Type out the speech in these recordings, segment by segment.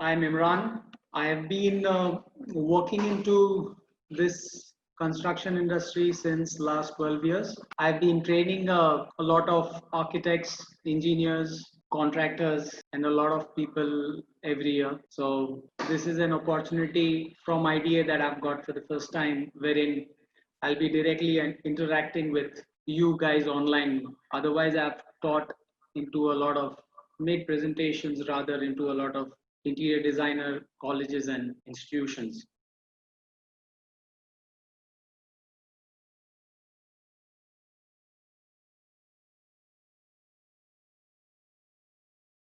I'm Imran. I have been working into this construction industry since last 12 years. I've been training a lot of architects, engineers, contractors, and a lot of people every year. So this is an opportunity from IDA that I've got for the first time, wherein I'll be directly interacting with you guys online. Otherwise, I've taught into a lot of made presentations rather into a lot of interior designer colleges and institutions.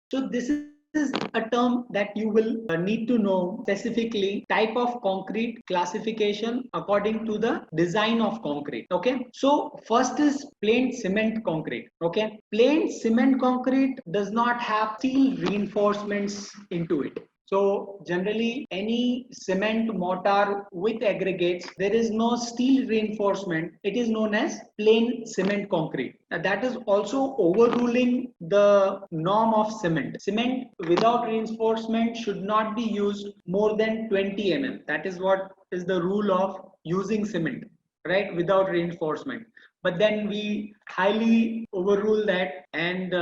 So this is a term that you will need to know specifically type of concrete classification according to the design of concrete. Okay. So first is plain cement concrete. Okay. Plain cement concrete does not have steel reinforcements into it. So generally any cement mortar with aggregates, there is no steel reinforcement. It is known as plain cement concrete. That is also overruling the norm of cement. Cement without reinforcement should not be used more than 20 mm. That is what is the rule of using cement, right, without reinforcement. But then we highly overrule that, and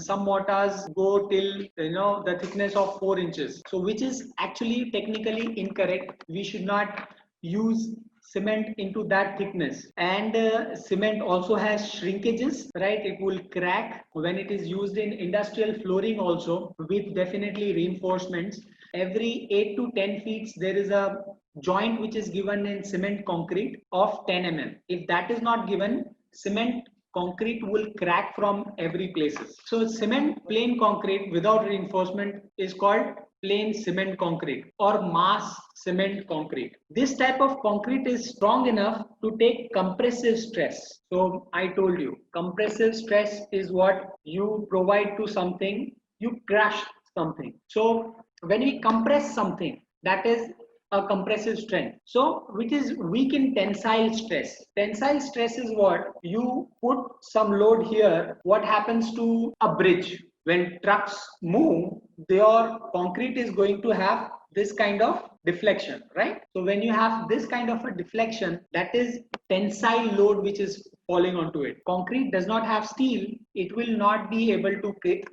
some mortars go till the thickness of 4 inches, so which is actually technically incorrect. We should not use cement into that thickness. And cement also has shrinkages, right? It will crack when it is used in industrial flooring also, with definitely reinforcements. Every 8 to 10 feet there is a joint which is given in cement concrete of 10 mm. If that is not given, cement concrete will crack from every places. So cement plain concrete without reinforcement is called plain cement concrete or mass cement concrete. This type of concrete is strong enough to take compressive stress. So I told you, compressive stress is what you provide to something, you crush something. So when we compress something, that is a compressive strength. So which is weak in tensile stress. Tensile stress is what you put some load here. What happens to a bridge? When trucks move, their concrete is going to have this kind of deflection, right? So when you have this kind of a deflection, that is tensile load which is falling onto it. Concrete does not have steel, it will not be able to take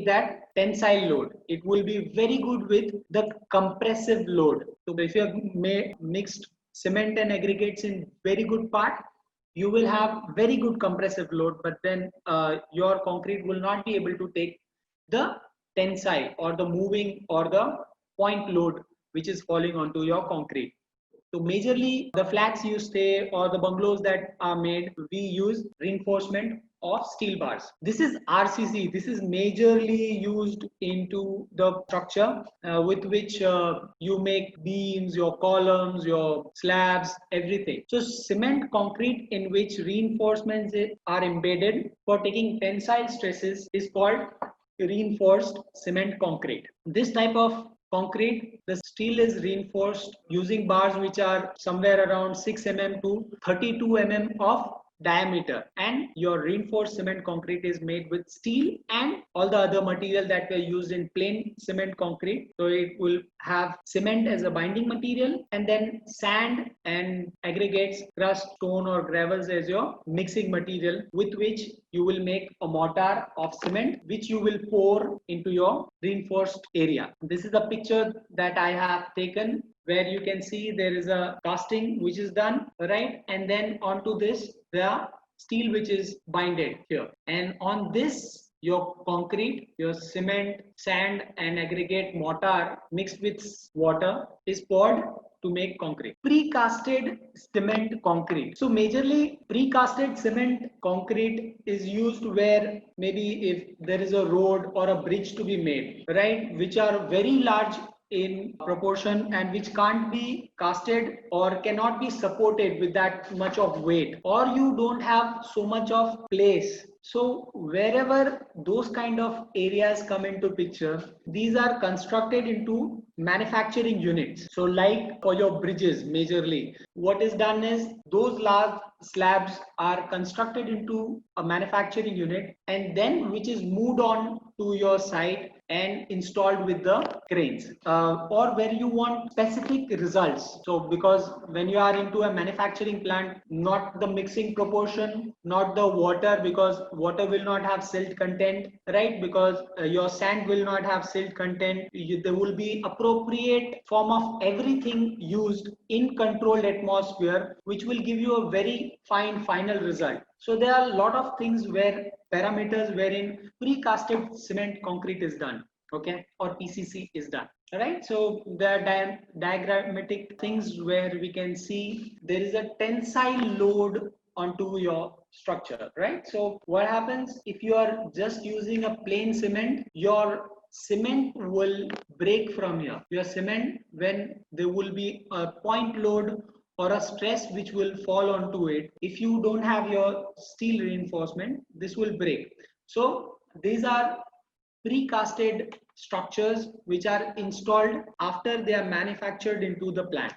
that tensile load. It will be very good with the compressive load. So if you have mixed cement and aggregates in very good part, you will have very good compressive load, but then your concrete will not be able to take the tensile or the moving or the point load which is falling onto your concrete. So majorly the flats you stay or the bungalows that are made, we use reinforcement of steel bars. This is RCC. This is majorly used into the structure with which you make beams, your columns, your slabs, everything. So cement concrete in which reinforcements are embedded for taking tensile stresses is called reinforced cement concrete. This type of concrete, the steel is reinforced using bars which are somewhere around 6 mm to 32 mm of diameter, and your reinforced cement concrete is made with steel and all the other material that were used in plain cement concrete. So it will have cement as a binding material, and then sand and aggregates, crust, stone or gravels as your mixing material, with which you will make a mortar of cement which you will pour into your reinforced area. This is a picture that I have taken where you can see there is a casting which is done, right? And then onto this the steel which is binded here, and on this your concrete, your cement, sand and aggregate mortar mixed with water is poured to make concrete. Precasted cement concrete. So majorly precasted cement concrete is used where maybe if there is a road or a bridge to be made, right, which are very large in proportion and which can't be casted or cannot be supported with that much of weight, or you don't have so much of place. So wherever those kind of areas come into picture, these are constructed into manufacturing units. So like for your bridges, majorly what is done is those large slabs are constructed into a manufacturing unit, and then which is moved on to your site and installed with the cranes, or where you want specific results. So because when you are into a manufacturing plant, not the mixing proportion, not the water, because water will not have silt content, right? Because your sand will not have silt content. There will be appropriate form of everything used in controlled atmosphere, which will give you a very fine final result. So there are a lot of things where parameters wherein precasted cement concrete is done, okay, or PCC is done. All right, so the diagrammatic things where we can see there is a tensile load onto your structure, right? So what happens if you are just using a plain cement, your cement will break from here. Your cement, when there will be a point load or a stress which will fall onto it, if you don't have your steel reinforcement, this will break. So these are precasted structures which are installed after they are manufactured into the plant.